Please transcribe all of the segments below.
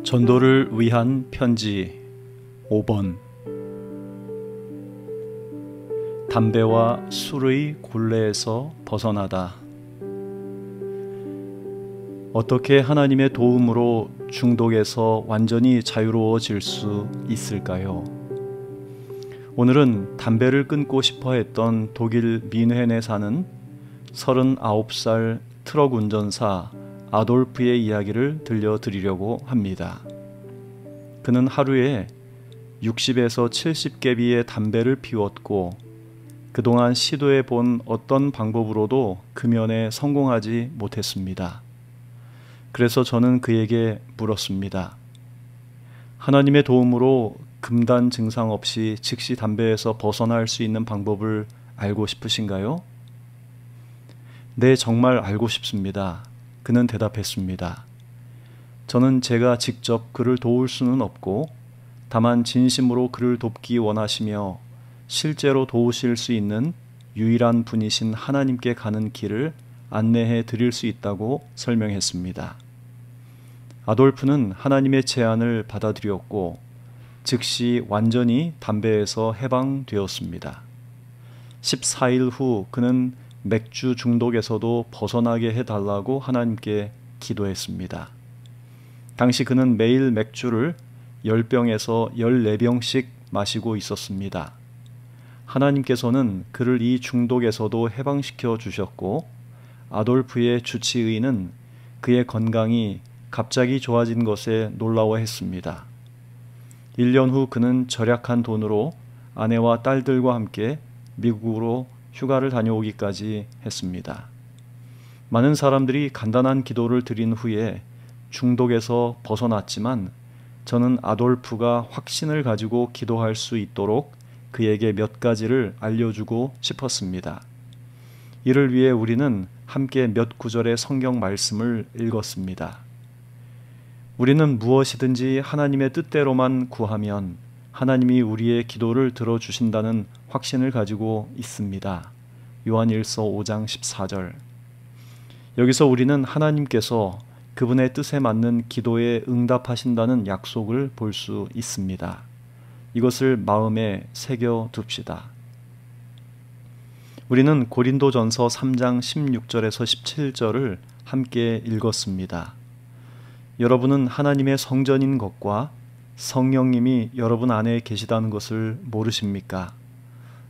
전도를 위한 편지 5번. 담배와 술의 굴레에서 벗어나다. 어떻게 하나님의 도움으로 중독에서 완전히 자유로워질 수 있을까요? 오늘은 담배를 끊고 싶어 했던 독일 민헨에 사는 39살 트럭 운전사 아돌프의 이야기를 들려드리려고 합니다. 그는 하루에 60에서 70개비의 담배를 피웠고 그동안 시도해 본 어떤 방법으로도 금연에 성공하지 못했습니다. 그래서 저는 그에게 물었습니다. 하나님의 도움으로 금단 증상 없이 즉시 담배에서 벗어날 수 있는 방법을 알고 싶으신가요? 네, 정말 알고 싶습니다. 그는 대답했습니다. 저는 제가 직접 그를 도울 수는 없고 다만 진심으로 그를 돕기 원하시며 실제로 도우실 수 있는 유일한 분이신 하나님께 가는 길을 안내해 드릴 수 있다고 설명했습니다. 아돌프는 하나님의 제안을 받아들였고 즉시 완전히 담배에서 해방되었습니다. 14일 후 그는 맥주 중독에서도 벗어나게 해달라고 하나님께 기도했습니다. 당시 그는 매일 맥주를 10병에서 14병씩 마시고 있었습니다. 하나님께서는 그를 이 중독에서도 해방시켜 주셨고 아돌프의 주치의는 그의 건강이 갑자기 좋아진 것에 놀라워했습니다. 1년 후 그는 절약한 돈으로 아내와 딸들과 함께 미국으로 휴가를 다녀오기까지 했습니다. 많은 사람들이 간단한 기도를 드린 후에 중독에서 벗어났지만 저는 아돌프가 확신을 가지고 기도할 수 있도록 그에게 몇 가지를 알려주고 싶었습니다. 이를 위해 우리는 함께 몇 구절의 성경 말씀을 읽었습니다. 우리는 무엇이든지 하나님의 뜻대로만 구하면 하나님이 우리의 기도를 들어주신다는 확신을 가지고 있습니다. 요한일서 5장 14절. 여기서 우리는 하나님께서 그분의 뜻에 맞는 기도에 응답하신다는 약속을 볼 수 있습니다. 이것을 마음에 새겨 둡시다. 우리는 고린도전서 3장 16절에서 17절을 함께 읽었습니다. 여러분은 하나님의 성전인 것과 성령님이 여러분 안에 계시다는 것을 모르십니까?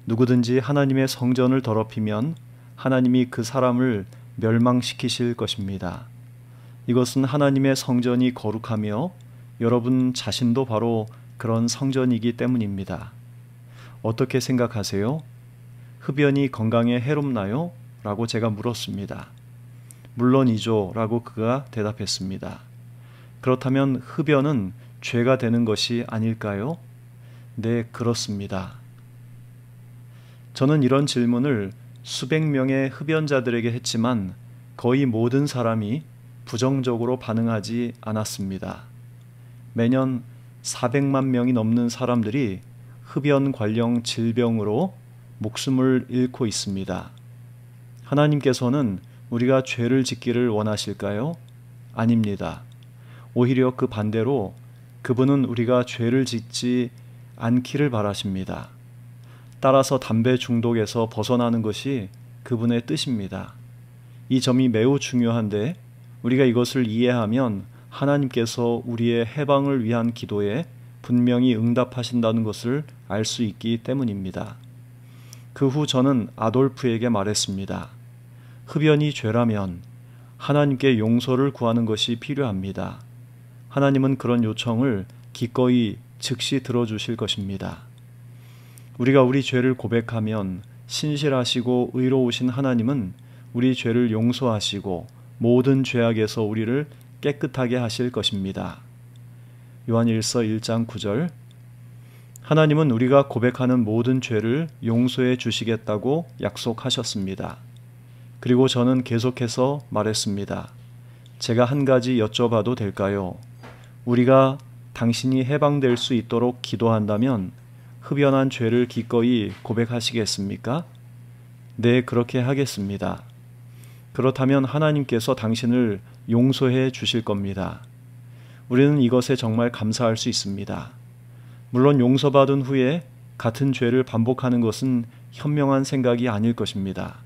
누구든지 하나님의 성전을 더럽히면 하나님이 그 사람을 멸망시키실 것입니다. 이것은 하나님의 성전이 거룩하며 여러분 자신도 바로 그런 성전이기 때문입니다. 어떻게 생각하세요? 흡연이 건강에 해롭나요? 라고 제가 물었습니다. 물론이죠 라고 그가 대답했습니다. 그렇다면 흡연은 죄가 되는 것이 아닐까요? 네, 그렇습니다. 저는 이런 질문을 수백 명의 흡연자들에게 했지만 거의 모든 사람이 부정적으로 반응하지 않았습니다. 매년 400만 명이 넘는 사람들이 흡연 관련 질병으로 목숨을 잃고 있습니다. 하나님께서는 우리가 죄를 짓기를 원하실까요? 아닙니다. 오히려 그 반대로 그분은 우리가 죄를 짓지 않기를 바라십니다. 따라서 담배 중독에서 벗어나는 것이 그분의 뜻입니다. 이 점이 매우 중요한데 우리가 이것을 이해하면 하나님께서 우리의 해방을 위한 기도에 분명히 응답하신다는 것을 알 수 있기 때문입니다. 그 후 저는 아돌프에게 말했습니다. 흡연이 죄라면 하나님께 용서를 구하는 것이 필요합니다. 하나님은 그런 요청을 기꺼이 즉시 들어주실 것입니다. 우리가 우리 죄를 고백하면 신실하시고 의로우신 하나님은 우리 죄를 용서하시고 모든 죄악에서 우리를 깨끗하게 하실 것입니다. 요한일서 1장 9절. 하나님은 우리가 고백하는 모든 죄를 용서해 주시겠다고 약속하셨습니다. 그리고 저는 계속해서 말했습니다. 제가 한 가지 여쭤봐도 될까요? 우리가 당신이 해방될 수 있도록 기도한다면 흡연한 죄를 기꺼이 고백하시겠습니까? 네, 그렇게 하겠습니다. 그렇다면 하나님께서 당신을 용서해 주실 겁니다. 우리는 이것에 정말 감사할 수 있습니다. 물론 용서받은 후에 같은 죄를 반복하는 것은 현명한 생각이 아닐 것입니다.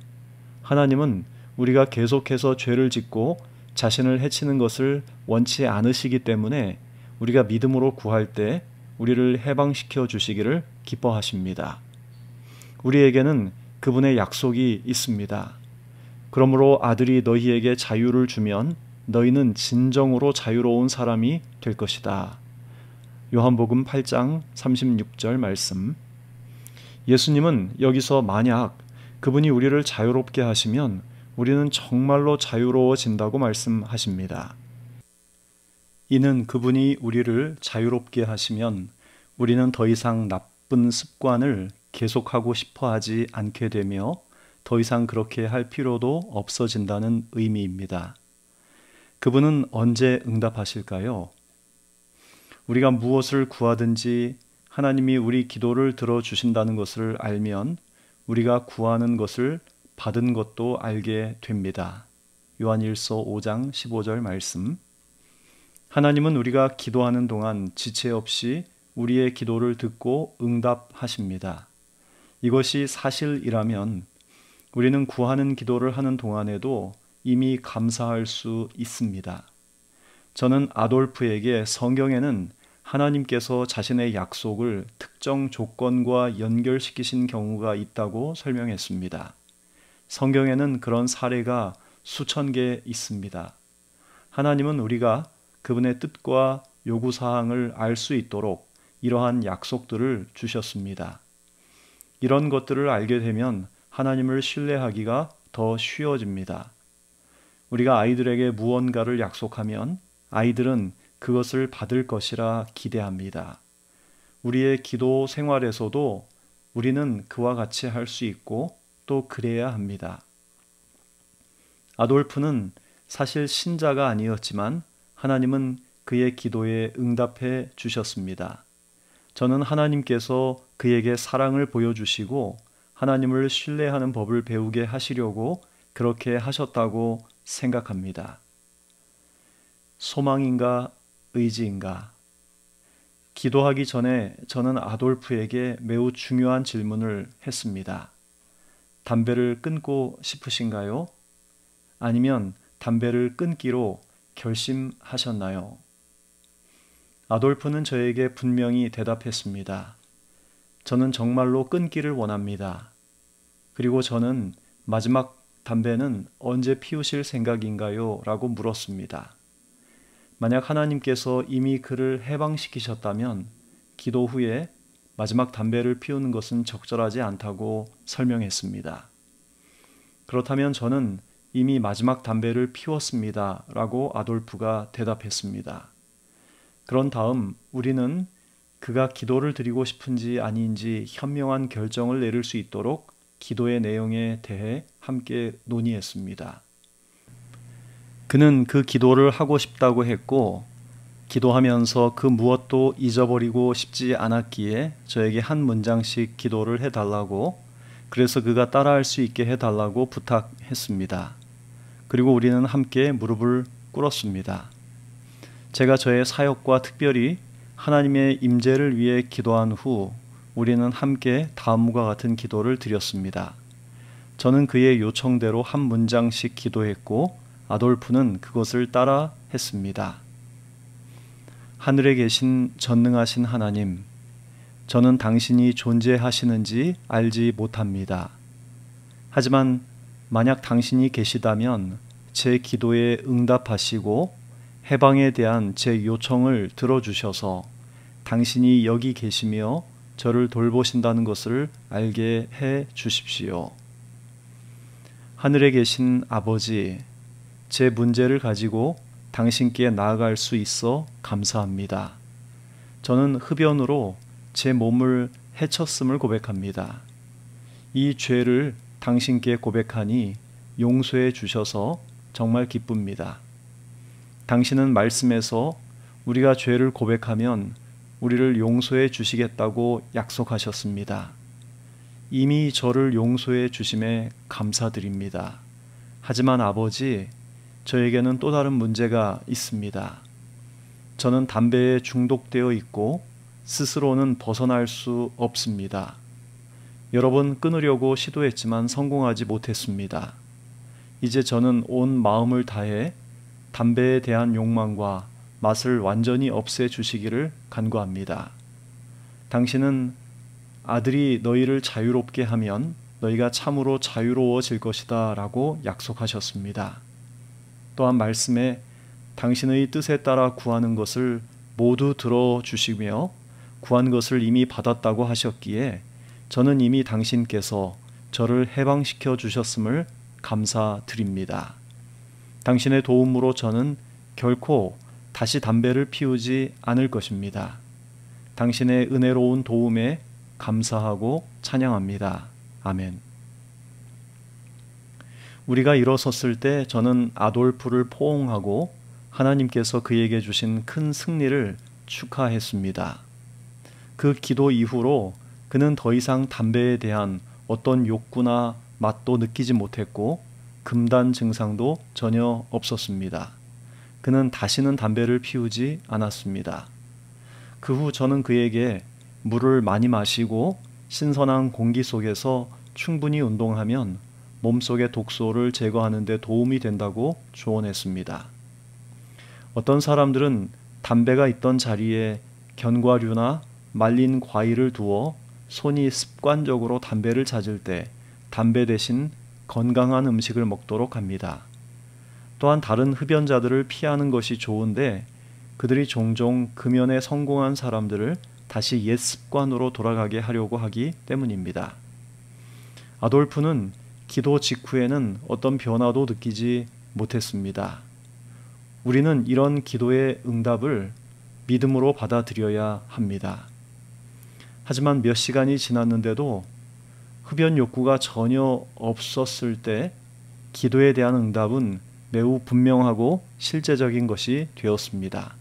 하나님은 우리가 계속해서 죄를 짓고 자신을 해치는 것을 원치 않으시기 때문에 우리가 믿음으로 구할 때 우리를 해방시켜 주시기를 기뻐하십니다. 우리에게는 그분의 약속이 있습니다. 그러므로 아들이 너희에게 자유를 주면 너희는 진정으로 자유로운 사람이 될 것이다. 요한복음 8장 36절 말씀. 예수님은 여기서 만약 그분이 우리를 자유롭게 하시면 우리는 정말로 자유로워진다고 말씀하십니다. 이는 그분이 우리를 자유롭게 하시면 우리는 더 이상 나쁜 습관을 계속하고 싶어 하지 않게 되며 더 이상 그렇게 할 필요도 없어진다는 의미입니다. 그분은 언제 응답하실까요? 우리가 무엇을 구하든지 하나님이 우리 기도를 들어주신다는 것을 알면 우리가 구하는 것을 받은 것도 알게 됩니다. 요한일서 5장 15절 말씀. 하나님은 우리가 기도하는 동안 지체 없이 우리의 기도를 듣고 응답하십니다. 이것이 사실이라면 우리는 구하는 기도를 하는 동안에도 이미 감사할 수 있습니다. 저는 아돌프에게 성경에는 하나님께서 자신의 약속을 특정 조건과 연결시키신 경우가 있다고 설명했습니다. 성경에는 그런 사례가 수천 개 있습니다. 하나님은 우리가 그분의 뜻과 요구사항을 알 수 있도록 이러한 약속들을 주셨습니다. 이런 것들을 알게 되면 하나님을 신뢰하기가 더 쉬워집니다. 우리가 아이들에게 무언가를 약속하면 아이들은 그것을 받을 것이라 기대합니다. 우리의 기도 생활에서도 우리는 그와 같이 할 수 있고 또 그래야 합니다. 아돌프는 사실 신자가 아니었지만 하나님은 그의 기도에 응답해 주셨습니다. 저는 하나님께서 그에게 사랑을 보여주시고 하나님을 신뢰하는 법을 배우게 하시려고 그렇게 하셨다고 생각합니다. 소망인가 의지인가? 기도하기 전에 저는 아돌프에게 매우 중요한 질문을 했습니다. 담배를 끊고 싶으신가요? 아니면 담배를 끊기로 결심하셨나요? 아돌프는 저에게 분명히 대답했습니다. 저는 정말로 끊기를 원합니다. 그리고 저는 마지막 담배는 언제 피우실 생각인가요? 라고 물었습니다. 만약 하나님께서 이미 그를 해방시키셨다면 기도 후에 마지막 담배를 피우는 것은 적절하지 않다고 설명했습니다. 그렇다면 저는 이미 마지막 담배를 피웠습니다. 라고 아돌프가 대답했습니다. 그런 다음 우리는 그가 기도를 드리고 싶은지 아닌지 현명한 결정을 내릴 수 있도록 기도의 내용에 대해 함께 논의했습니다. 그는 그 기도를 하고 싶다고 했고 기도하면서 그 무엇도 잊어버리고 싶지 않았기에 저에게 한 문장씩 기도를 해달라고, 그래서 그가 따라할 수 있게 해달라고 부탁했습니다. 그리고 우리는 함께 무릎을 꿇었습니다. 제가 저의 사역과 특별히 하나님의 임재를 위해 기도한 후 우리는 함께 다음과 같은 기도를 드렸습니다. 저는 그의 요청대로 한 문장씩 기도했고 아돌프는 그것을 따라 했습니다. 하늘에 계신 전능하신 하나님, 저는 당신이 존재하시는지 알지 못합니다. 하지만 만약 당신이 계시다면 제 기도에 응답하시고 해방에 대한 제 요청을 들어주셔서 당신이 여기 계시며 저를 돌보신다는 것을 알게 해 주십시오. 하늘에 계신 아버지, 제 문제를 가지고 당신께 나아갈 수 있어 감사합니다. 저는 흡연으로 제 몸을 해쳤음을 고백합니다. 이 죄를 당신께 고백하니 용서해 주셔서 정말 기쁩니다. 당신은 말씀에서 우리가 죄를 고백하면 우리를 용서해 주시겠다고 약속하셨습니다. 이미 저를 용서해 주심에 감사드립니다. 하지만 아버지, 저에게는 또 다른 문제가 있습니다. 저는 담배에 중독되어 있고 스스로는 벗어날 수 없습니다. 여러 번 끊으려고 시도했지만 성공하지 못했습니다. 이제 저는 온 마음을 다해 담배에 대한 욕망과 맛을 완전히 없애주시기를 간구합니다. 당신은 아들이 너희를 자유롭게 하면 너희가 참으로 자유로워질 것이다 라고 약속하셨습니다. 또한 말씀에 당신의 뜻에 따라 구하는 것을 모두 들어주시며 구한 것을 이미 받았다고 하셨기에 저는 이미 당신께서 저를 해방시켜 주셨음을 감사드립니다. 당신의 도움으로 저는 결코 다시 담배를 피우지 않을 것입니다. 당신의 은혜로운 도움에 감사하고 찬양합니다. 아멘. 우리가 일어섰을 때 저는 아돌프를 포옹하고 하나님께서 그에게 주신 큰 승리를 축하했습니다. 그 기도 이후로 그는 더 이상 담배에 대한 어떤 욕구나 맛도 느끼지 못했고 금단 증상도 전혀 없었습니다. 그는 다시는 담배를 피우지 않았습니다. 그 후 저는 그에게 물을 많이 마시고 신선한 공기 속에서 충분히 운동하면 몸속의 독소를 제거하는 데 도움이 된다고 조언했습니다. 어떤 사람들은 담배가 있던 자리에 견과류나 말린 과일을 두어 손이 습관적으로 담배를 찾을 때 담배 대신 건강한 음식을 먹도록 합니다. 또한 다른 흡연자들을 피하는 것이 좋은데 그들이 종종 금연에 성공한 사람들을 다시 옛 습관으로 돌아가게 하려고 하기 때문입니다. 아돌프는 기도 직후에는 어떤 변화도 느끼지 못했습니다. 우리는 이런 기도의 응답을 믿음으로 받아들여야 합니다. 하지만 몇 시간이 지났는데도 흡연 욕구가 전혀 없었을 때 기도에 대한 응답은 매우 분명하고 실제적인 것이 되었습니다.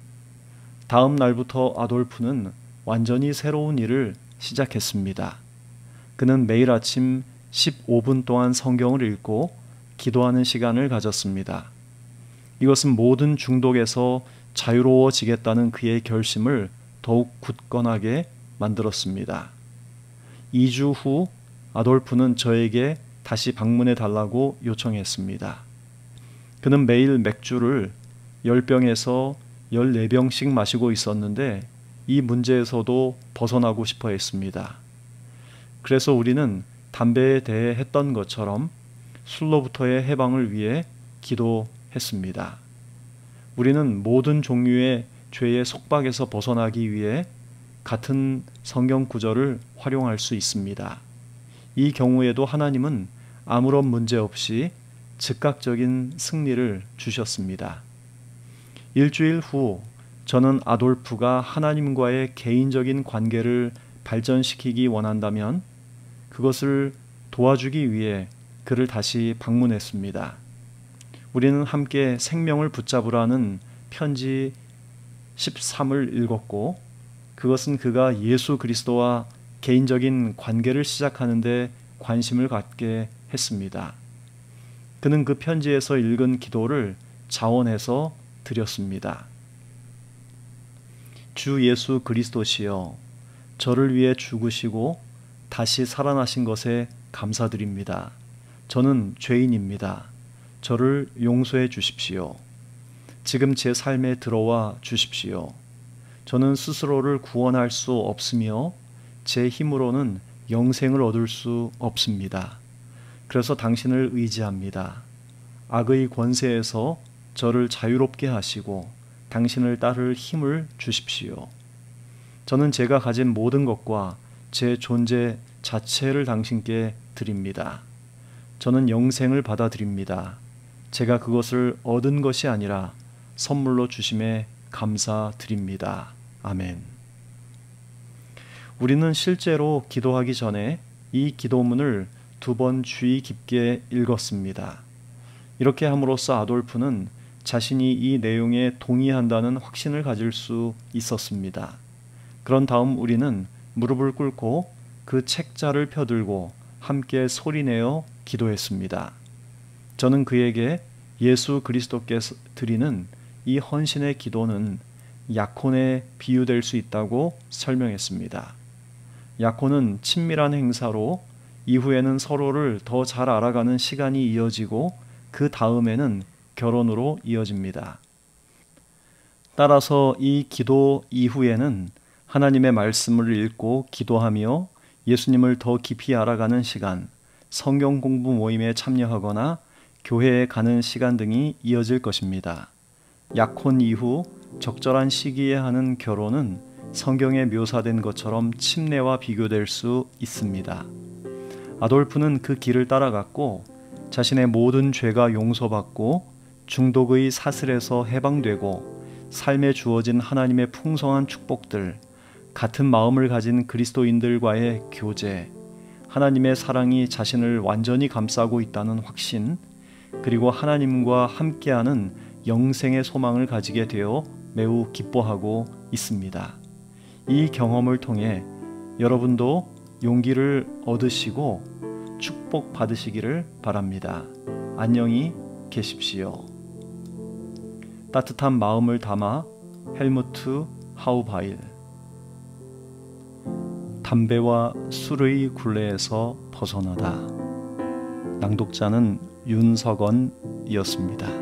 다음 날부터 아돌프는 완전히 새로운 일을 시작했습니다. 그는 매일 아침 15분 동안 성경을 읽고 기도하는 시간을 가졌습니다. 이것은 모든 중독에서 자유로워지겠다는 그의 결심을 더욱 굳건하게 만들었습니다. 2주 후 아돌프는 저에게 다시 방문해 달라고 요청했습니다. 그는 매일 맥주를 10병에서 14병씩 마시고 있었는데 이 문제에서도 벗어나고 싶어 했습니다. 그래서 우리는 담배에 대해 했던 것처럼 술로부터의 해방을 위해 기도했습니다. 우리는 모든 종류의 죄의 속박에서 벗어나기 위해 같은 성경 구절을 활용할 수 있습니다. 이 경우에도 하나님은 아무런 문제 없이 즉각적인 승리를 주셨습니다. 일주일 후 저는 아돌프가 하나님과의 개인적인 관계를 발전시키기 원한다면 그것을 도와주기 위해 그를 다시 방문했습니다. 우리는 함께 생명을 붙잡으라는 편지 13을 읽었고 그것은 그가 예수 그리스도와 개인적인 관계를 시작하는 데 관심을 갖게 했습니다. 그는 그 편지에서 읽은 기도를 자원해서 드렸습니다. 주 예수 그리스도시여, 저를 위해 죽으시고 다시 살아나신 것에 감사드립니다. 저는 죄인입니다. 저를 용서해 주십시오. 지금 제 삶에 들어와 주십시오. 저는 스스로를 구원할 수 없으며 제 힘으로는 영생을 얻을 수 없습니다. 그래서 당신을 의지합니다. 악의 권세에서 저를 자유롭게 하시고 당신을 따를 힘을 주십시오. 저는 제가 가진 모든 것과 제 존재 자체를 당신께 드립니다. 저는 영생을 받아들입니다. 제가 그것을 얻은 것이 아니라 선물로 주심에 감사드립니다. 아멘. 우리는 실제로 기도하기 전에 이 기도문을 2번 주의 깊게 읽었습니다. 이렇게 함으로써 아돌프는 자신이 이 내용에 동의한다는 확신을 가질 수 있었습니다. 그런 다음 우리는 무릎을 꿇고 그 책자를 펴들고 함께 소리내어 기도했습니다. 저는 그에게 예수 그리스도께서 드리는 이 헌신의 기도는 약혼에 비유될 수 있다고 설명했습니다. 약혼은 친밀한 행사로 이후에는 서로를 더 잘 알아가는 시간이 이어지고 그 다음에는 결혼으로 이어집니다. 따라서 이 기도 이후에는 하나님의 말씀을 읽고 기도하며 예수님을 더 깊이 알아가는 시간, 성경 공부 모임에 참여하거나 교회에 가는 시간 등이 이어질 것입니다. 약혼 이후 적절한 시기에 하는 결혼은 성경에 묘사된 것처럼 침례와 비교될 수 있습니다. 아돌프는 그 길을 따라갔고 자신의 모든 죄가 용서받고 중독의 사슬에서 해방되고 삶에 주어진 하나님의 풍성한 축복들, 같은 마음을 가진 그리스도인들과의 교제, 하나님의 사랑이 자신을 완전히 감싸고 있다는 확신, 그리고 하나님과 함께하는 영생의 소망을 가지게 되어 매우 기뻐하고 있습니다. 이 경험을 통해 여러분도 용기를 얻으시고 축복 받으시기를 바랍니다. 안녕히 계십시오. 따뜻한 마음을 담아 헬무트 하우바일. 담배와 술의 굴레에서 벗어나다. 낭독자는 윤석원이었습니다.